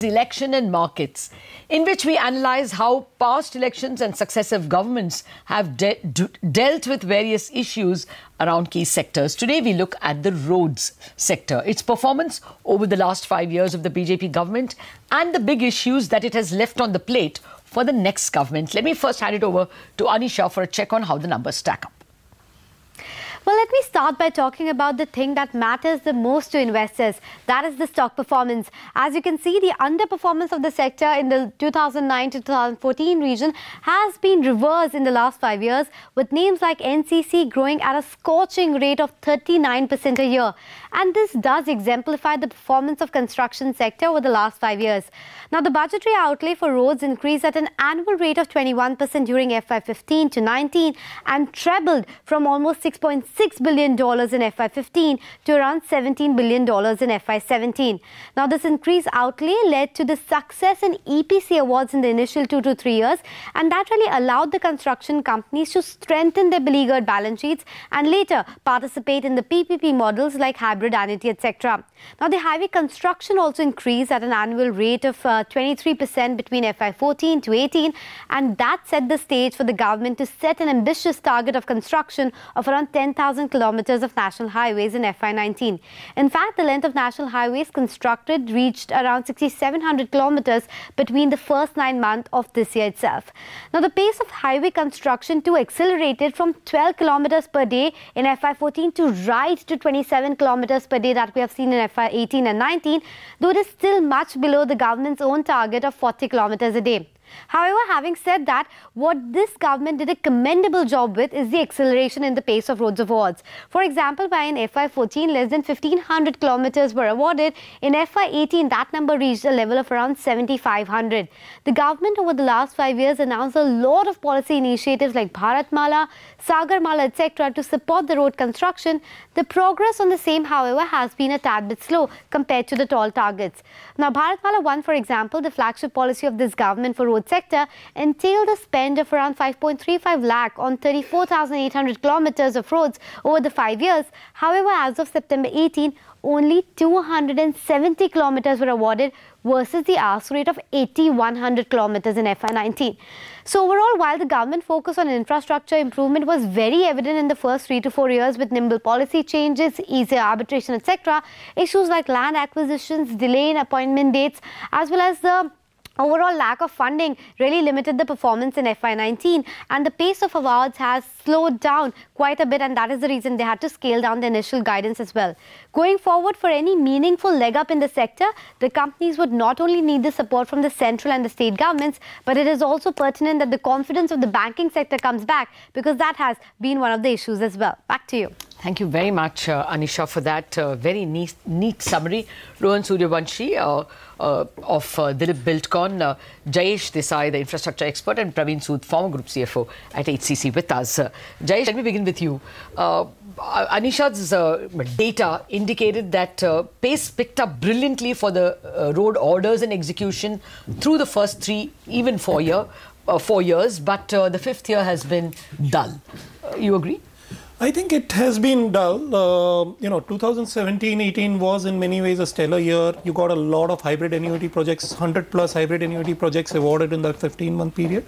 Election and markets, in which we analyze how past elections and successive governments have dealt with various issues around key sectors. Today we look at the roads sector, its performance over the last 5 years of the BJP government and the big issues that it has left on the plate for the next government. Let me first hand it over to Anisha for a check on how the numbers stack up. Well, let me start by talking about the thing that matters the most to investors. That is the stock performance. As you can see, the underperformance of the sector in the 2009 to 2014 region has been reversed in the last 5 years, with names like NCC growing at a scorching rate of 39% a year. And this does exemplify the performance of construction sector over the last 5 years. Now, the budgetary outlay for roads increased at an annual rate of 21% during FY15 to 19 and trebled from almost $6.6 billion in FY15 to around $17 billion in FY17. Now, this increased outlay led to the success in EPC awards in the initial 2 to 3 years, and that really allowed the construction companies to strengthen their beleaguered balance sheets and later participate in the PPP models like hybrid annuity, etc. Now, the highway construction also increased at an annual rate of 23% between FY14 to 18, and that set the stage for the government to set an ambitious target of construction of around 10,000 kilometers of national highways in FY19. In fact, the length of national highways constructed reached around 6,700 kilometers between the first 9 months of this year itself. Now, the pace of highway construction too accelerated from 12 kilometers per day in FY14 to right to 27 kilometers per day that we have seen in FY18 and 19, though it is still much below the government's own target of 40 kilometers a day. However, having said that, what this government did a commendable job with is the acceleration in the pace of roads awards. For example, by in FY14, less than 1,500 kilometers were awarded. In FY18, that number reached a level of around 7,500. The government over the last 5 years announced a lot of policy initiatives like Bharatmala, Sagarmala, etc. to support the road construction. The progress on the same, however, has been a tad bit slow compared to the tall targets. Now, Bharatmala 1, for example, the flagship policy of this government for road sector, entailed a spend of around 5.35 lakh on 34,800 kilometers of roads over the 5 years. However, as of September 18, only 270 kilometers were awarded versus the ask rate of 8,100 kilometers in FY19. So overall, while the government focus on infrastructure improvement was very evident in the first 3 to 4 years with nimble policy changes, easier arbitration, etc., issues like land acquisitions, delay in appointment dates, as well as the overall lack of funding really limited the performance in FY19, and the pace of awards has slowed down quite a bit, and that is the reason they had to scale down the initial guidance as well. Going forward, for any meaningful leg up in the sector, the companies would not only need the support from the central and the state governments, but it is also pertinent that the confidence of the banking sector comes back, because that has been one of the issues as well. Back to you. Thank you very much, Anisha, for that very neat summary. Rohan Suryavanshi of Dilip Buildcon, Jayesh Desai, the infrastructure expert, and Praveen Sood, former Group CFO at HCC with us. Jayesh, let me begin with you. Anisha's data indicated that pace picked up brilliantly for the road orders and execution through the first 3, even 4 years, but the 5th year has been dull. You agree? I think it has been dull. 2017-18 was in many ways a stellar year. You got a lot of hybrid annuity projects, 100 plus hybrid annuity projects awarded in that 15-month period.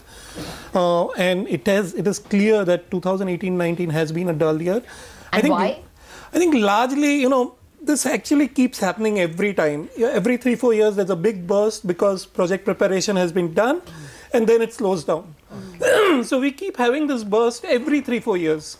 And it is clear that 2018-19 has been a dull year. And why? I think largely, this actually keeps happening every time. Every 3-4 years, there's a big burst because project preparation has been done, and then it slows down. So we keep having this burst every 3-4 years.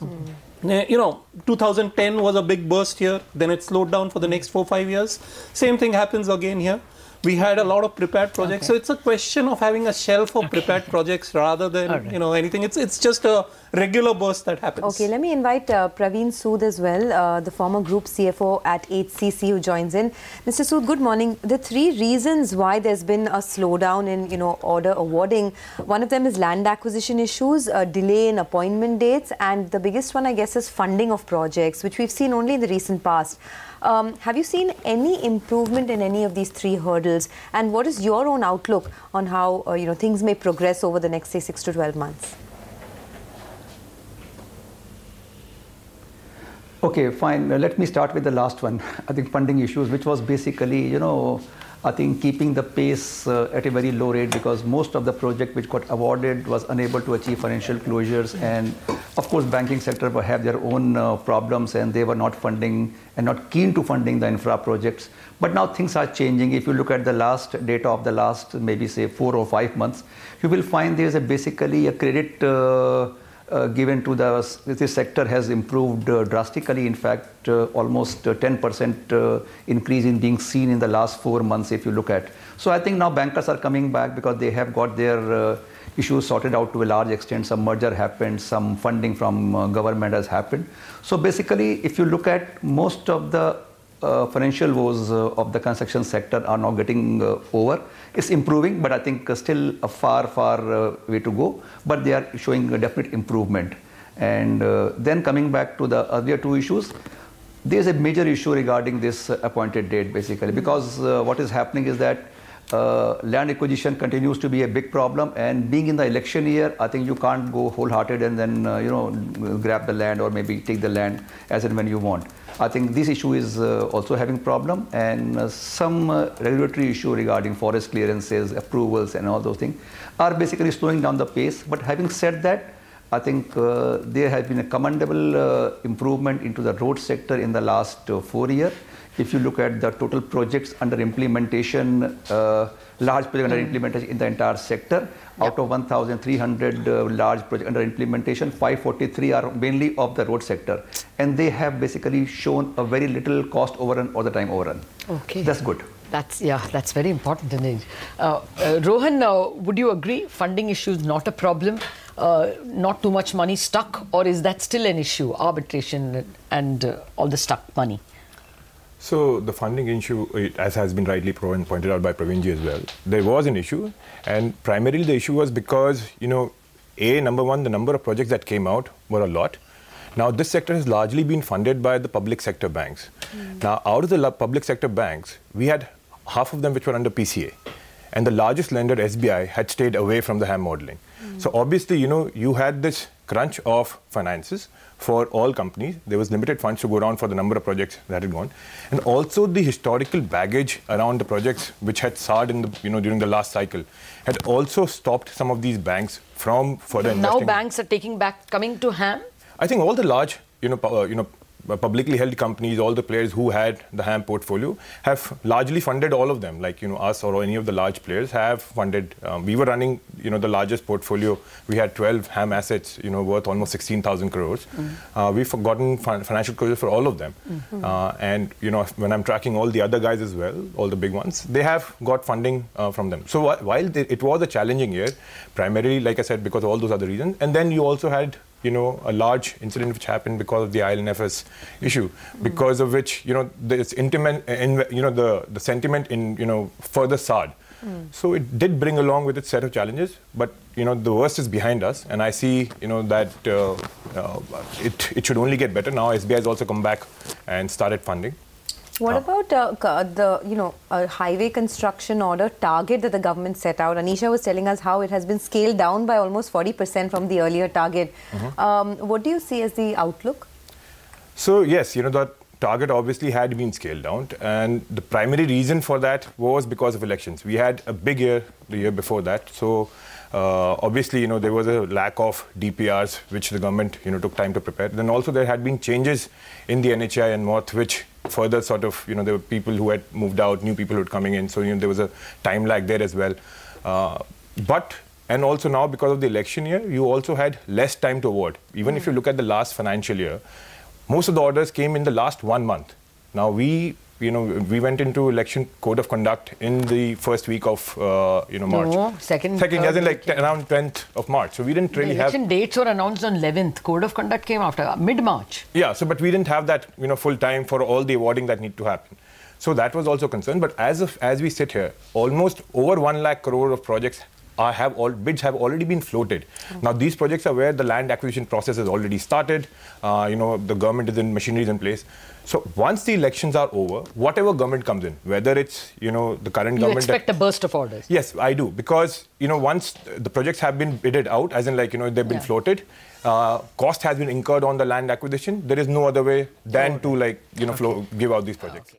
2010 was a big burst here, then it slowed down for the next 4-5 years. Same thing happens again here. We had a lot of prepared projects. So it's a question of having a shelf of prepared projects rather than, anything. It's just a regular burst that happens. Okay, let me invite Praveen Sood as well, the former Group CFO at HCC, who joins in. Mr. Sood, good morning. The 3 reasons why there's been a slowdown in, order awarding, one of them is land acquisition issues, delay in appointment dates, and the biggest one, I guess, is funding of projects, which we've seen only in the recent past. Have you seen any improvement in any of these 3 hurdles? And what is your own outlook on how things may progress over the next, say, 6 to 12 months? Okay, fine. Let me start with the last one. I think funding issues, which was basically, I think keeping the pace at a very low rate, because most of the project which got awarded was unable to achieve financial closures, and of course banking sector will have their own problems, and they were not funding and not keen to funding the infra projects. But now things are changing. If you look at the last data of the last maybe say 4 or 5 months, you will find there is basically a credit given to this sector has improved drastically. In fact, almost 10% increase in being seen in the last 4 months if you look at. So I think now bankers are coming back because they have got their issues sorted out to a large extent. Some merger happened, some funding from government has happened. So basically, if you look at most of the financial woes of the construction sector are now getting over. It's improving, but I think still a far way to go. But they are showing a definite improvement. And then coming back to the earlier two issues, there's a major issue regarding this appointed date, basically, because what is happening is that land acquisition continues to be a big problem, and being in the election year, I think you can't go wholehearted and then grab the land or maybe take the land as and when you want. I think this issue is also having problem, and some regulatory issue regarding forest clearances, approvals and all those things are basically slowing down the pace. But having said that, I think there has been a commendable improvement into the road sector in the last 4 years. If you look at the total projects under implementation, large projects under implementation in the entire sector, out of 1,300 large projects under implementation, 543 are mainly of the road sector. And they have basically shown a very little cost overrun or the time overrun. Okay. That's good. That's very important indeed. Rohan, would you agree funding issues not a problem? Not too much money stuck, or is that still an issue, arbitration and all the stuck money? So the funding issue, as has been rightly pointed out by Praveenji as well, there was an issue, and primarily the issue was because, number one, the number of projects that came out were a lot. Now, this sector has largely been funded by the public sector banks. Now, out of the public sector banks, we had half of them which were under PCA. And the largest lender, SBI, had stayed away from the HAM modeling. So obviously, you had this crunch of finances for all companies. There was limited funds to go around for the number of projects that had gone. And also the historical baggage around the projects which had soured in the, during the last cycle had also stopped some of these banks from further investing. Now banks are coming to HAM? I think all the large, publicly held companies, all the players who had the HAM portfolio have largely funded all of them, like us or any of the large players have funded. We were running the largest portfolio. We had 12 HAM assets worth almost 16,000 crores. We've gotten financial closure for all of them. And when I'm tracking all the other guys as well, all the big ones, they have got funding from them. So while it was a challenging year, primarily, like I said, because of all those other reasons, and then you also had a large incident which happened because of the ILNFS issue, because of which, this the sentiment in, further soured. So it did bring along with its set of challenges, but, the worst is behind us, and I see, that it should only get better. Now SBI has also come back and started funding. What about the highway construction order target that the government set out? Anisha was telling us how it has been scaled down by almost 40% from the earlier target. What do you see as the outlook? So yes, that target obviously had been scaled down, and the primary reason for that was because of elections. We had a big year the year before that, so obviously, there was a lack of DPRs, which the government, took time to prepare. Then also there had been changes in the NHI and MORTH, which further sort of, there were people who had moved out, new people who were coming in. So, there was a time lag there as well. And also now, because of the election year, you also had less time to award. Even if you look at the last financial year, most of the orders came in the last 1 month. Now, we went into election code of conduct in the first week of, March. No, second, as in like around 10th of March. So we didn't really have... election dates were announced on 11th. Code of conduct came after, mid-March. Yeah, but we didn't have that, full time for all the awarding that need to happen. So that was also a concern. But as we sit here, almost over 1 lakh crore of projects bids have already been floated. Now, these projects are where the land acquisition process has already started. The government is in, machinery is in place. So once the elections are over, whatever government comes in, whether it's, the current government... You expect a burst of orders? Yes, I do. Because, once the projects have been bidded out, as in like, they've been floated, cost has been incurred on the land acquisition, there is no other way than to like, give out these projects.